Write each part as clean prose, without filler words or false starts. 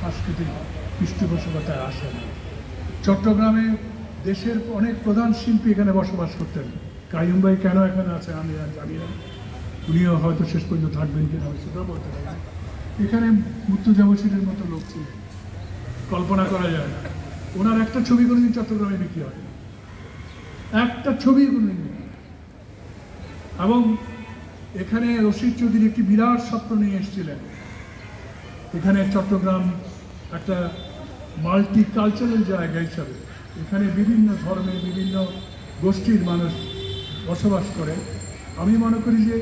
সাংস্কৃতিক পৃষ্ঠপোষকতায় আসে না। চট্টগ্রামে দেশের অনেক প্রধান শিল্পী এখানে বসবাস করতেন। কাইয়ুম ভাই কেন এখানে আছে আমি আর জানি না, উনিও হয়তো শেষ পর্যন্ত থাকবেন কিনা আমি সেটাও বলতে পারি না। এখানে মুর্তজা বশিরের মতো লোক ছিল, কল্পনা করা যায় না। ওনার একটা ছবি কোনোদিন চট্টগ্রামে বিক্রি হয়, একটা ছবি কোনোদিন বিক্রি। এবং এখানে রশিদ চৌধুরী একটি বিরাট স্বপ্ন নিয়ে এসেছিলেন, এখানে চট্টগ্রাম একটা মাল্টি কালচারাল জায়গা হিসাবে, এখানে বিভিন্ন ধর্মের বিভিন্ন গোষ্ঠীর মানুষ বসবাস করে। আমি মনে করি যে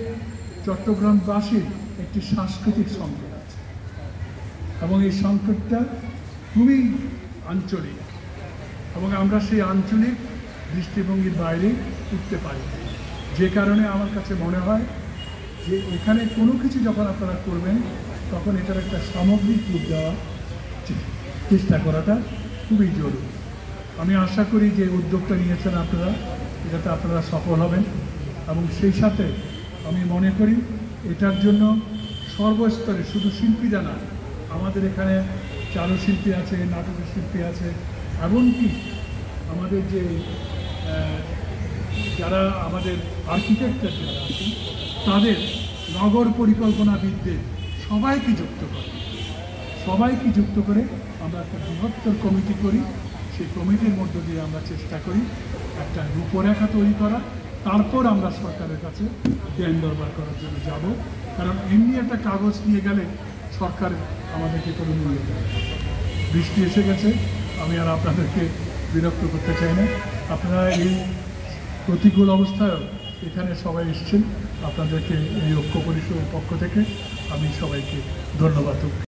চট্টগ্রামবাসীর একটি সাংস্কৃতিক সংকট আছে এবং এই সংকটটা খুবই আঞ্চলিক, এবং আমরা সেই আঞ্চলিক দৃষ্টিভঙ্গির বাইরে উঠতে পারি। যে কারণে আমার কাছে মনে হয় যে এখানে কোনো কিছু যখন আপনারা করবেন তখন এটার একটা সামগ্রিক রূপ দেওয়া চেষ্টা করাটা খুবই জরুরি। আমি আশা করি যে উদ্যোগটা নিয়েছেন আপনারা, এটাতে আপনারা সফল হবেন। এবং সেই সাথে আমি মনে করি এটার জন্য সর্বস্তরে, শুধু শিল্পীরা না, আমাদের এখানে চারুশিল্পী আছে, নাটকের শিল্পী আছে, এমনকি আমাদের যে যারা আমাদের আর্কিটেক্টর যারা আছেন তাদের, নগর পরিকল্পনাবিদদের সবাইকে যুক্ত করে আমরা একটা বৃহত্তর কমিটি করি। সেই কমিটির মধ্য দিয়ে আমরা চেষ্টা করি একটা রূপরেখা তৈরি করা, তারপর আমরা সরকারের কাছে জ্ঞান দরবার করার জন্য যাব। কারণ এমনি একটা কাগজ নিয়ে গেলে সরকার আমাদেরকে কোনো মূল্য দেয়। বৃষ্টি এসে গেছে, আমি আর আপনাদেরকে বিরক্ত করতে চাই না। আপনারা এই প্রতিকূল অবস্থায়ও এখানে সবাই এসেছেন, আপনাদেরকে এই ঐক্য পরিষদের পক্ষ থেকে আমি সবাইকে ধন্যবাদ।